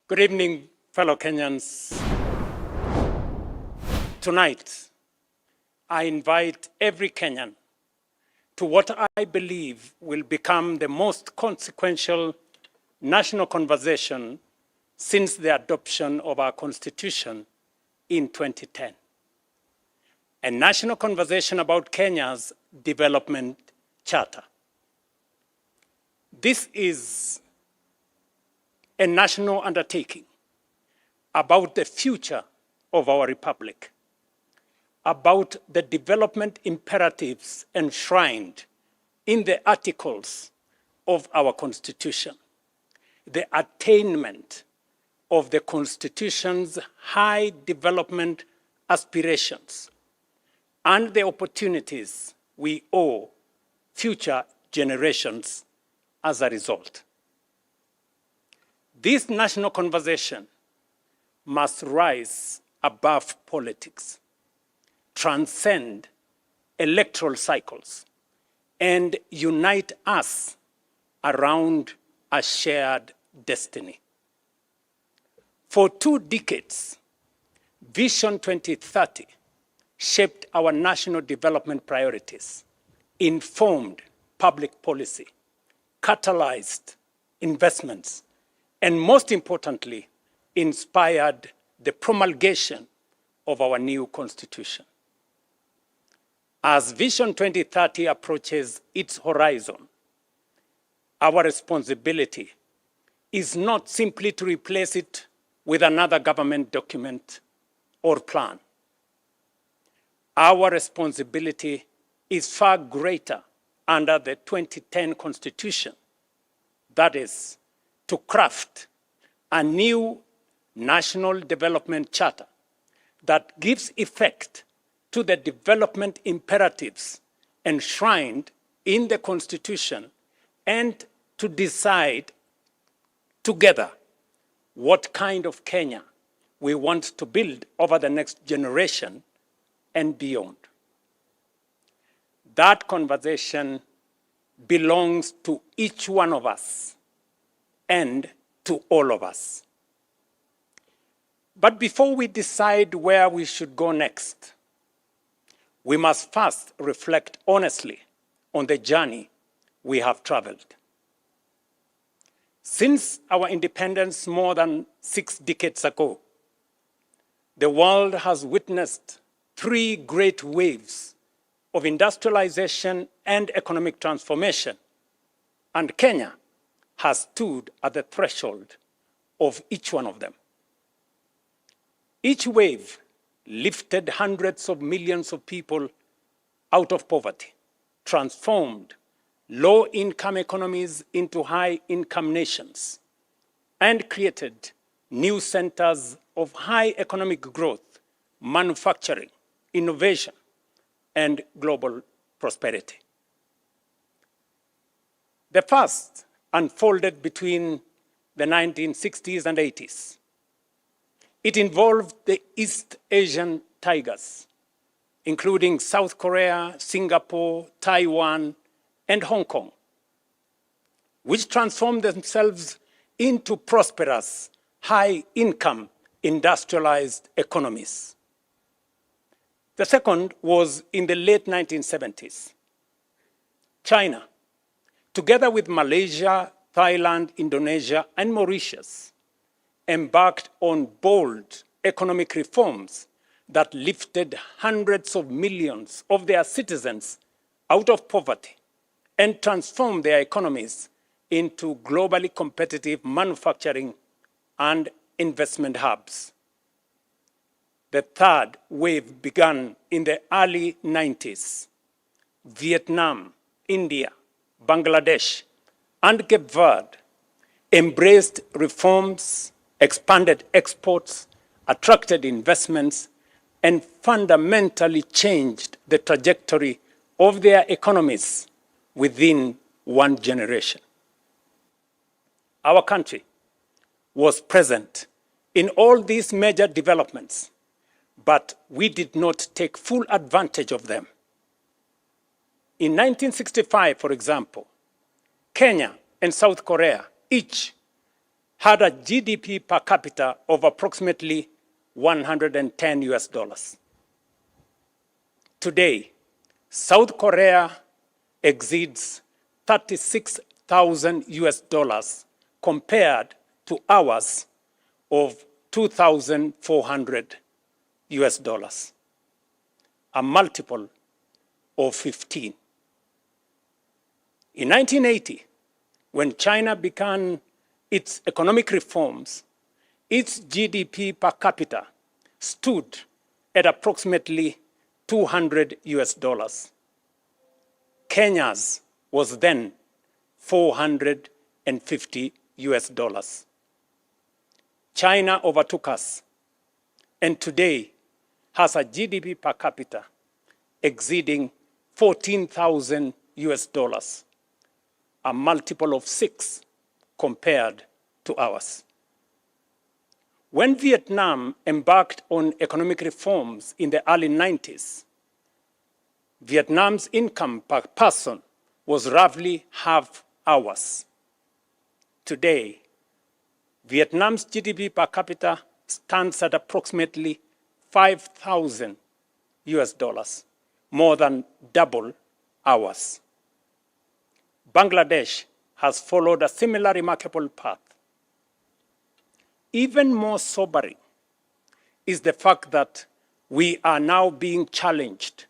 Good evening, fellow Kenyans. Tonight, I invite every Kenyan to what I believe will become the most consequential national conversation since the adoption of our Constitution in 2010. A national conversation about Kenya's development charter. This is a national undertaking about the future of our republic, about the development imperatives enshrined in the articles of our Constitution, the attainment of the Constitution's high development aspirations, and the opportunities we owe future generations as a result. This national conversation must rise above politics, transcend electoral cycles, and unite us around a shared destiny. For 2 decades, Vision 2030 shaped our national development priorities, informed public policy, catalyzed investments, and most importantly, inspired the promulgation of our new Constitution. As Vision 2030 approaches its horizon, our responsibility is not simply to replace it with another government document or plan. Our responsibility is far greater under the 2010 Constitution. That is, to craft a new national development charter that gives effect to the development imperatives enshrined in the Constitution and to decide together what kind of Kenya we want to build over the next generation and beyond. That conversation belongs to each one of us and to all of us. But before we decide where we should go next, we must first reflect honestly on the journey we have traveled. Since our independence more than 6 decades ago, the world has witnessed 3 great waves of industrialization and economic transformation, and Kenya has stood at the threshold of each one of them. Each wave lifted hundreds of millions of people out of poverty, transformed low-income economies into high-income nations, and created new centers of high economic growth, manufacturing, innovation, and global prosperity. The first unfolded between the 1960s and 80s. It involved the East Asian tigers, including South Korea, Singapore, Taiwan, and Hong Kong, which transformed themselves into prosperous, high-income, industrialized economies. The second was in the late 1970s. China, together with Malaysia, Thailand, Indonesia, and Mauritius, embarked on bold economic reforms that lifted hundreds of millions of their citizens out of poverty and transformed their economies into globally competitive manufacturing and investment hubs. The third wave began in the early 90s. Vietnam, India, Bangladesh, and Cape Verde embraced reforms, expanded exports, attracted investments, and fundamentally changed the trajectory of their economies within 1 generation. Our country was present in all these major developments, but we did not take full advantage of them. In 1965, for example, Kenya and South Korea each had a GDP per capita of approximately $110. Today, South Korea exceeds $36,000 compared to ours of $2,400, a multiple of 15. In 1980, when China began its economic reforms, its GDP per capita stood at approximately $200. Kenya's was then $450. China overtook us and today has a GDP per capita exceeding $14,000, a multiple of 6 compared to ours. When Vietnam embarked on economic reforms in the early 90s, Vietnam's income per person was roughly half ours. Today, Vietnam's GDP per capita stands at approximately $5,000, more than double ours. Bangladesh has followed a similar remarkable path. Even more sobering is the fact that we are now being challenged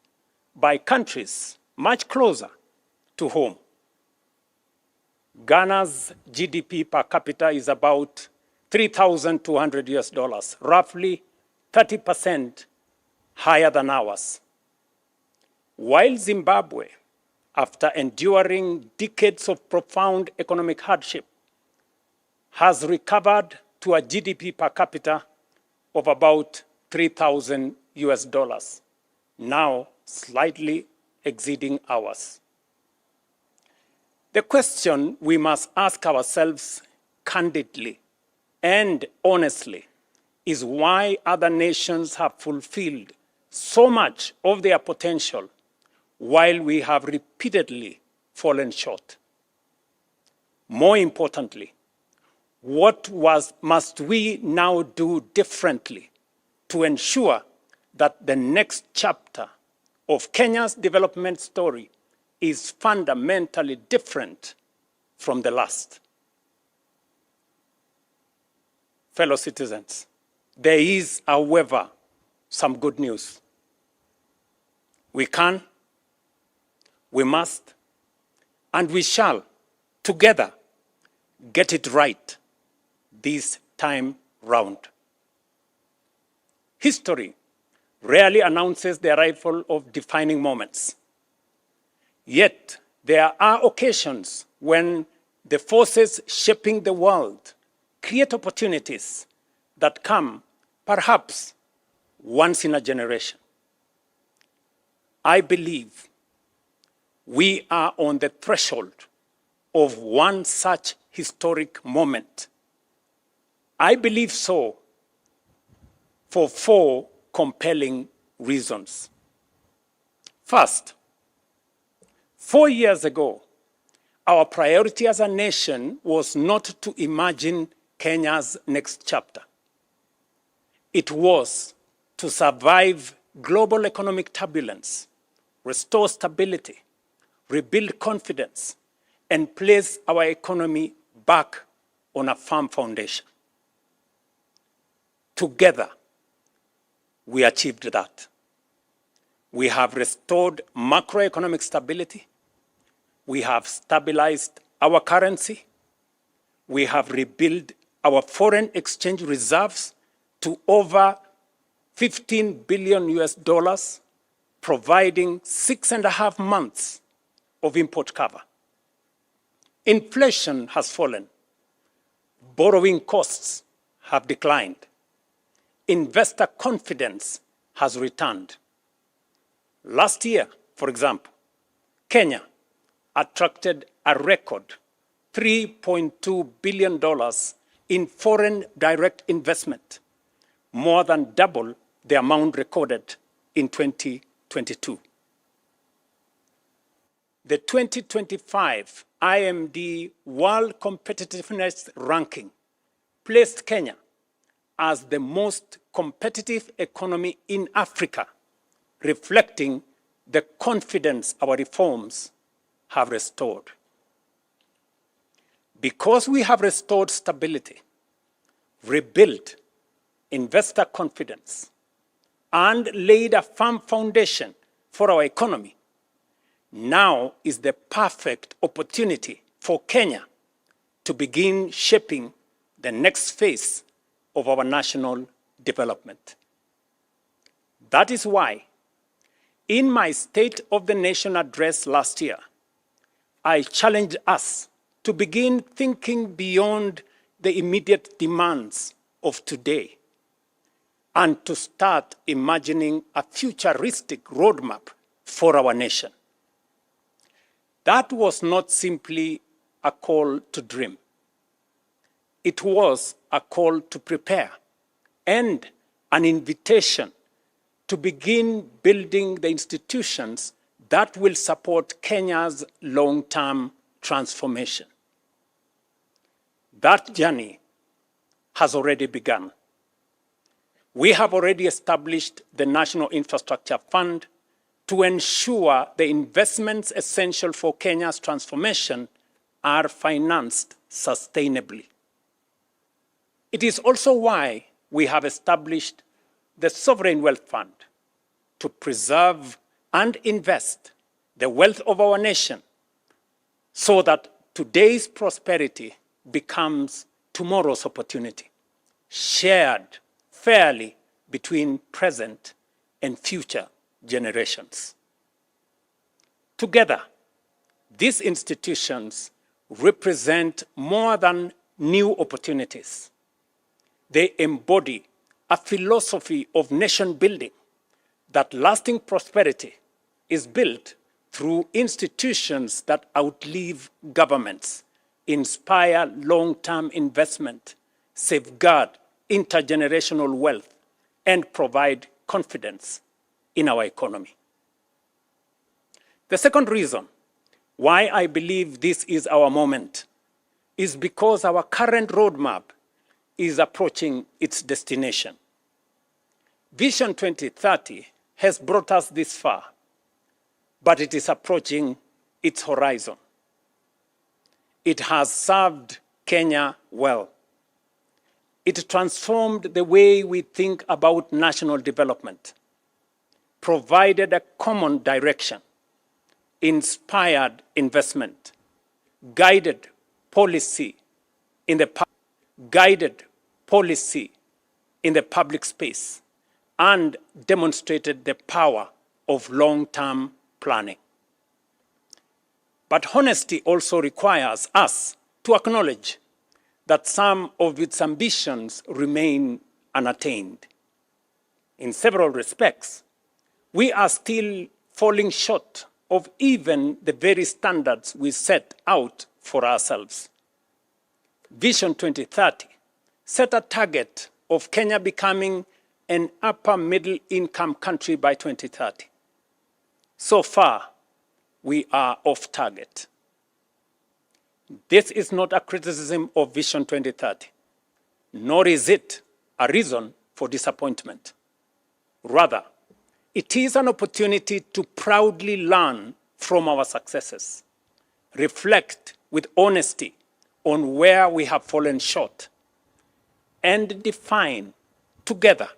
by countries much closer to home. Ghana's GDP per capita is about $3,200, roughly 30% higher than ours. While Zimbabwe, after enduring decades of profound economic hardship, has recovered to a GDP per capita of about $3,000, now slightly exceeding ours. The question we must ask ourselves candidly and honestly is why other nations have fulfilled so much of their potential while we have repeatedly fallen short. More importantly, what must we now do differently to ensure that the next chapter of Kenya's development story is fundamentally different from the last? Fellow citizens, there is, however, some good news. We can, we must, and we shall, together, get it right this time round. History rarely announces the arrival of defining moments. Yet, there are occasions when the forces shaping the world create opportunities that come, perhaps, once in a generation. I believe we are on the threshold of one such historic moment. I believe so for 4 compelling reasons. First, 4 years ago, our priority as a nation was not to imagine Kenya's next chapter. It was to survive global economic turbulence, restore stability, rebuild confidence, and place our economy back on a firm foundation. Together, we achieved that. We have restored macroeconomic stability. We have stabilized our currency. We have rebuilt our foreign exchange reserves to over $15 billion, providing 6.5 months of import cover. Inflation has fallen. Borrowing costs have declined. Investor confidence has returned. Last year, for example, Kenya attracted a record $3.2 billion in foreign direct investment, more than double the amount recorded in 2022. The 2025 IMD World Competitiveness Ranking placed Kenya as the most competitive economy in Africa, reflecting the confidence our reforms have restored. Because we have restored stability, rebuilt investor confidence, and laid a firm foundation for our economy, now is the perfect opportunity for Kenya to begin shaping the next phase of our national development. That is why, in my State of the Nation address last year, I challenged us to begin thinking beyond the immediate demands of today and to start imagining a futuristic roadmap for our nation. That was not simply a call to dream. It was a call to prepare and an invitation to begin building the institutions that will support Kenya's long-term transformation. That journey has already begun. We have already established the National Infrastructure Fund to ensure the investments essential for Kenya's transformation are financed sustainably. It is also why we have established the Sovereign Wealth Fund to preserve and invest the wealth of our nation so that today's prosperity becomes tomorrow's opportunity, shared fairly between present and future generations. Together, these institutions represent more than new opportunities. They embody a philosophy of nation building that lasting prosperity is built through institutions that outlive governments, inspire long-term investment, safeguard intergenerational wealth, and provide confidence in our economy. The second reason why I believe this is our moment is because our current roadmap is approaching its destination. Vision 2030 has brought us this far, but it is approaching its horizon. It has served Kenya well. It transformed the way we think about national development, provided a common direction, inspired investment, guided policy in the public space, and demonstrated the power of long-term planning. But honesty also requires us to acknowledge that some of its ambitions remain unattained. In several respects, we are still falling short of even the very standards we set out for ourselves. Vision 2030 set a target of Kenya becoming an upper middle income country by 2030. So far, we are off target. This is not a criticism of Vision 2030, nor is it a reason for disappointment. Rather, it is an opportunity to proudly learn from our successes, reflect with honesty on where we have fallen short, and define together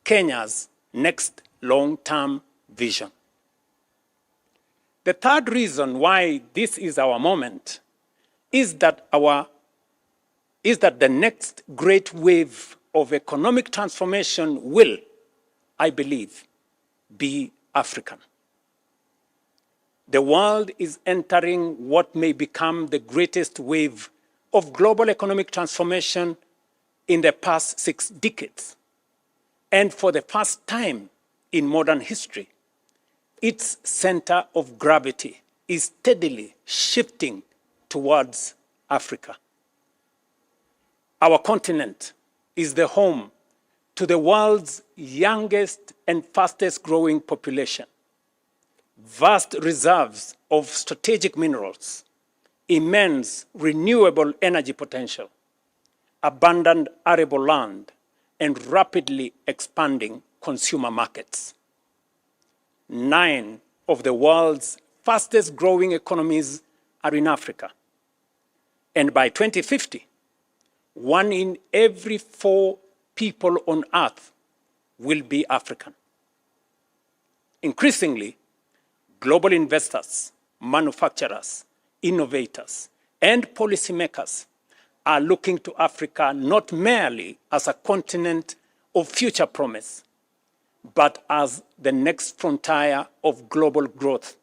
Kenya's next long-term vision. The third reason why this is our moment is that the next great wave of economic transformation will, I believe, be African. The world is entering what may become the greatest wave of global economic transformation in the past 6 decades. And for the first time in modern history, its center of gravity is steadily shifting towards Africa. Our continent is the home to the world's youngest and fastest growing population, vast reserves of strategic minerals, immense renewable energy potential, abundant arable land, and rapidly expanding consumer markets. 9 of the world's fastest growing economies are in Africa. And by 2050, 1 in every 4 people on Earth will be African. Increasingly, global investors, manufacturers, innovators, and policymakers are looking to Africa not merely as a continent of future promise, but as the next frontier of global growth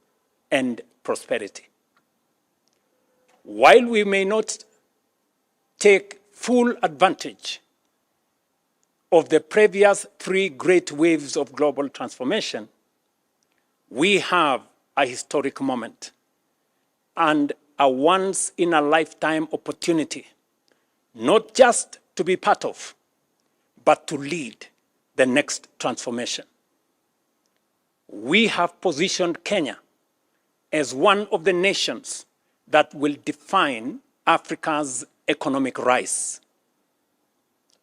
and prosperity. While we may not take full advantage of the previous 3 great waves of global transformation, we have a historic moment and a once-in-a-lifetime opportunity, not just to be part of, but to lead the next transformation. We have positioned Kenya as one of the nations that will define Africa's economic rise.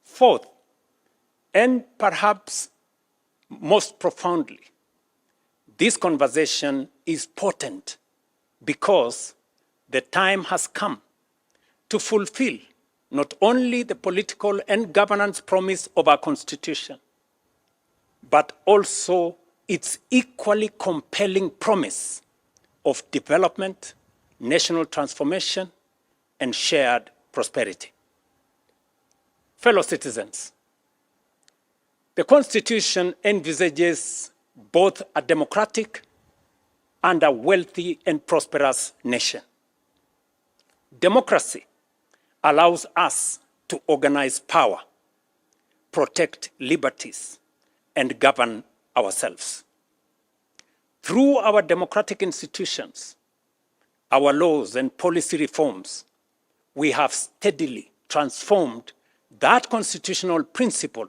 Fourth, and perhaps most profoundly, this conversation is potent because the time has come to fulfill not only the political and governance promise of our Constitution, but also its equally compelling promise of development, national transformation, and shared prosperity. Fellow citizens, the Constitution envisages both a democratic and a wealthy and prosperous nation. Democracy allows us to organize power, protect liberties, and govern ourselves. Through our democratic institutions, our laws and policy reforms, we have steadily transformed that constitutional principle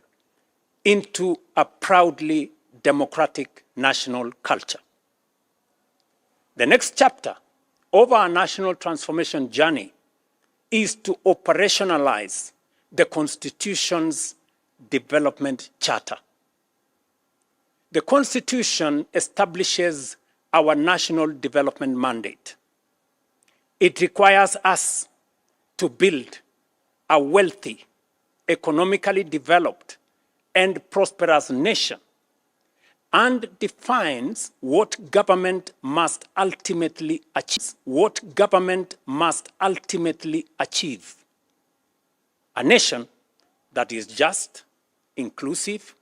into a proudly democratic national culture. The next chapter of our national transformation journey is to operationalize the Constitution's development charter. The Constitution establishes our national development mandate. It requires us to build a wealthy, economically developed, and prosperous nation, and defines what government must ultimately achieve. A nation that is just, inclusive,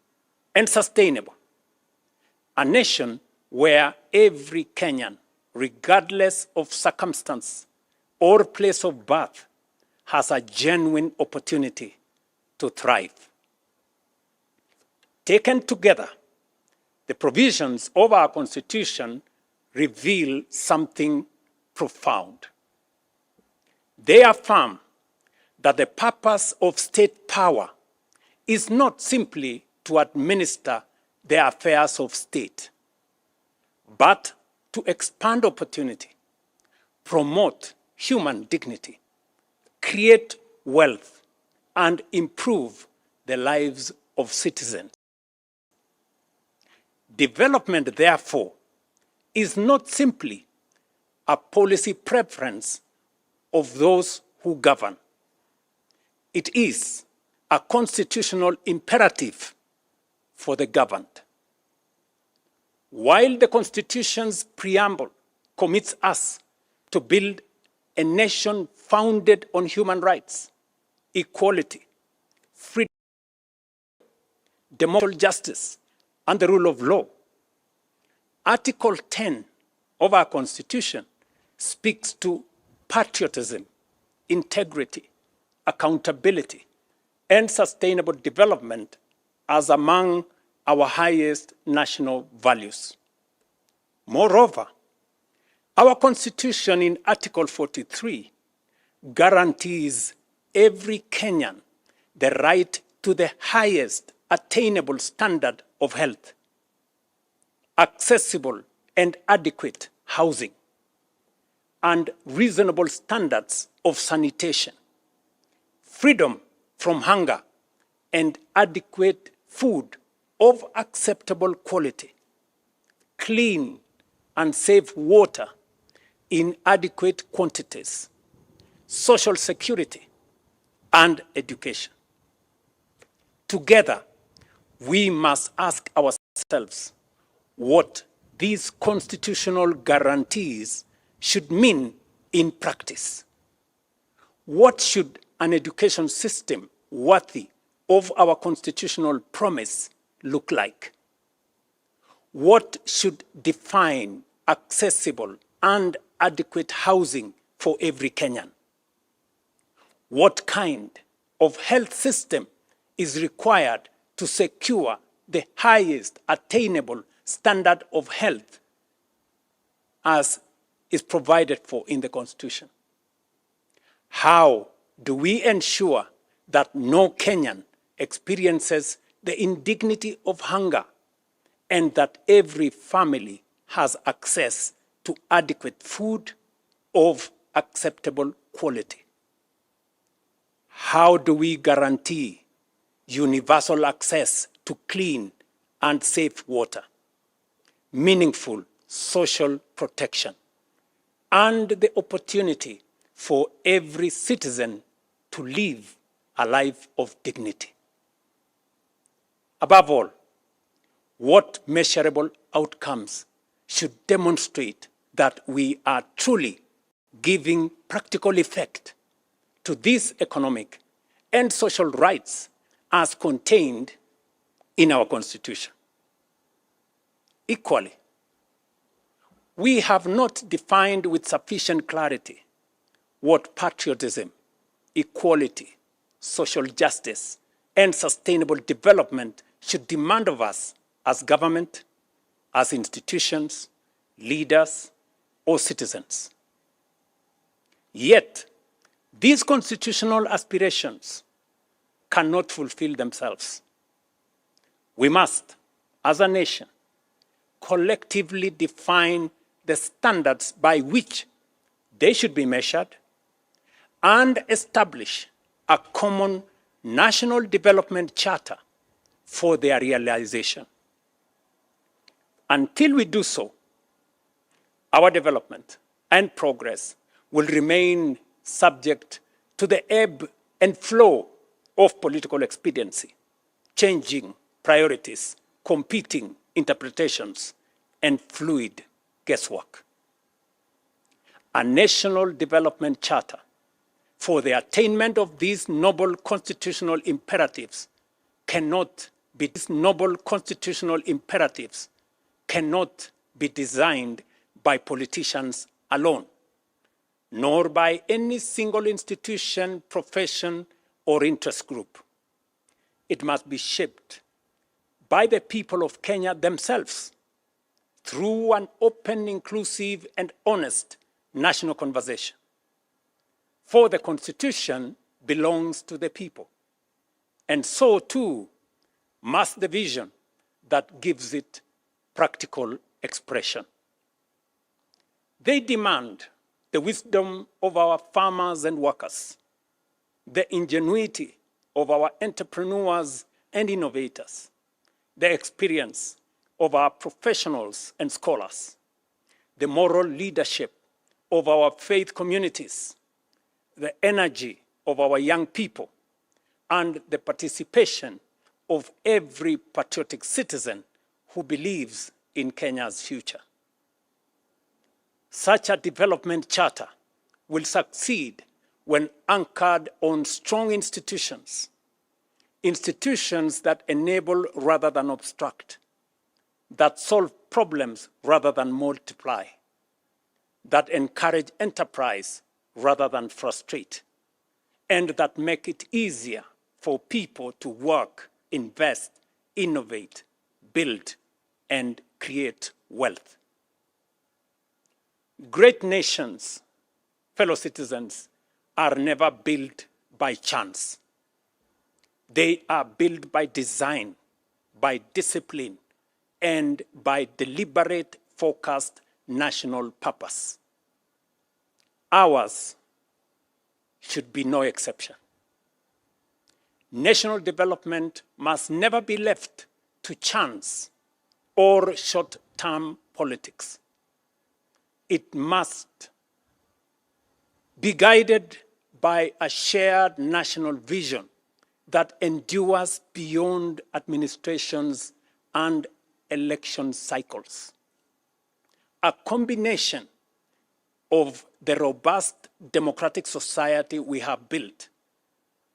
and sustainable. A nation where every Kenyan, regardless of circumstance or place of birth, has a genuine opportunity to thrive. Taken together, the provisions of our Constitution reveal something profound. They affirm that the purpose of state power is not simply to administer the affairs of state, but to expand opportunity, promote human dignity, create wealth, and improve the lives of citizens. Development, therefore, is not simply a policy preference of those who govern. It is a constitutional imperative for the governed. While the Constitution's preamble commits us to build a nation founded on human rights, equality, freedom, democratic justice, and the rule of law, Article 10 of our Constitution speaks to patriotism, integrity, accountability, and sustainable development as among our highest national values. Moreover, our Constitution in Article 43 guarantees every Kenyan the right to the highest attainable standard of health, accessible and adequate housing, and reasonable standards of sanitation, freedom from hunger, and adequate food of acceptable quality, clean and safe water in adequate quantities, social security, and education. Together, we must ask ourselves what these constitutional guarantees should mean in practice. What should an education system worthy of our constitutional promise look like? What should define accessible and adequate housing for every Kenyan? What kind of health system is required to secure the highest attainable standard of health as is provided for in the Constitution? How do we ensure that no Kenyan experiences the indignity of hunger and that every family has access to adequate food of acceptable quality? How do we guarantee universal access to clean and safe water, meaningful social protection, and the opportunity for every citizen to live a life of dignity? Above all, what measurable outcomes should demonstrate that we are truly giving practical effect to these economic and social rights as contained in our Constitution? Equally, we have not defined with sufficient clarity what patriotism, equality, social justice, and sustainable development should demand of us as government, as institutions, leaders, or citizens. Yet, these constitutional aspirations cannot fulfill themselves. We must, as a nation, collectively define the standards by which they should be measured and establish a common national development charter for their realization. Until we do so, our development and progress will remain subject to the ebb and flow of political expediency, changing priorities, competing interpretations, and fluid guesswork. A national development charter for the attainment of these noble constitutional imperatives cannot be designed by politicians alone, nor by any single institution, profession, or interest group. It must be shaped by the people of Kenya themselves through an open, inclusive, and honest national conversation. For the Constitution belongs to the people, and so too must the vision that gives it practical expression. They demand the wisdom of our farmers and workers, the ingenuity of our entrepreneurs and innovators, the experience of our professionals and scholars, the moral leadership of our faith communities, the energy of our young people, and the participation of every patriotic citizen who believes in Kenya's future. Such a development charter will succeed when anchored on strong institutions, institutions that enable rather than obstruct, that solve problems rather than multiply, that encourage enterprise rather than frustrate, and that make it easier for people to work, invest, innovate, build, and create wealth. Great nations, fellow citizens, are never built by chance. They are built by design, by discipline, and by deliberate, focused national purpose. Ours should be no exception. National development must never be left to chance or short-term politics. It must be guided by a shared national vision that endures beyond administrations and election cycles. A combination of the robust democratic society we have built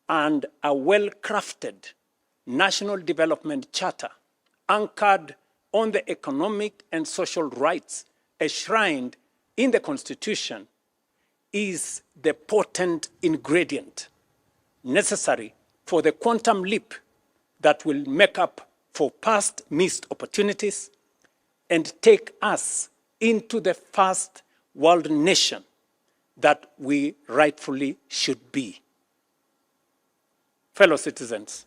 and a well-crafted national development charter anchored on the economic and social rights enshrined in the Constitution is the potent ingredient necessary for the quantum leap that will make up for past missed opportunities and take us into the first world nation that we rightfully should be. Fellow citizens,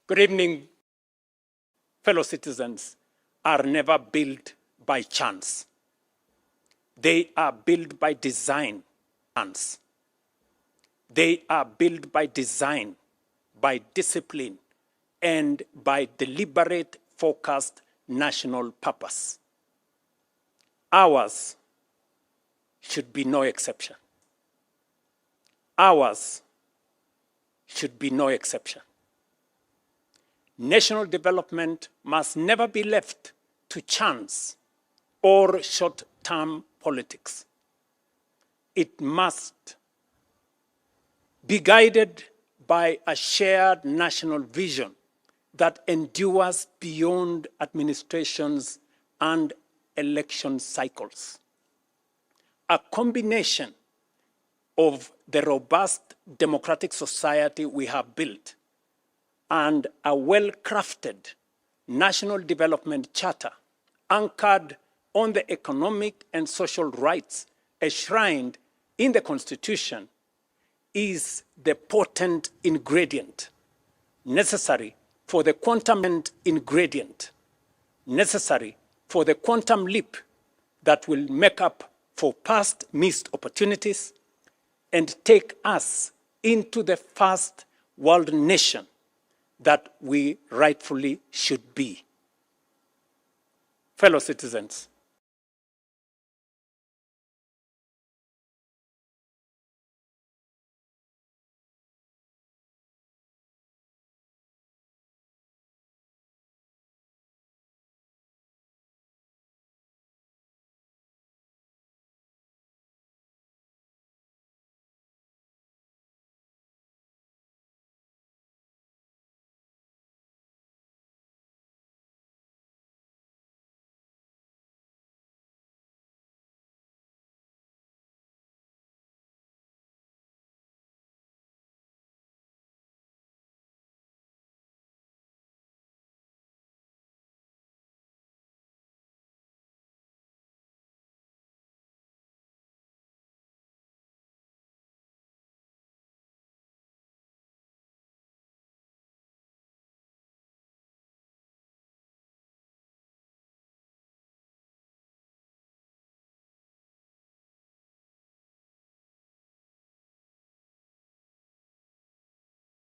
good evening, fellow citizens, are never built by chance. They are built by design. They are built by design, by discipline, and by deliberate, focused national purpose. Ours should be no exception. Ours should be no exception. National development must never be left to chance or short-term politics. It must be guided by a shared national vision that endures beyond administrations and election cycles. A combination of the robust democratic society we have built and a well-crafted national development charter anchored on the economic and social rights enshrined in the Constitution is the potent ingredient necessary for the quantum leap that will make up for past missed opportunities and take us into the first world nation that we rightfully should be. Fellow citizens,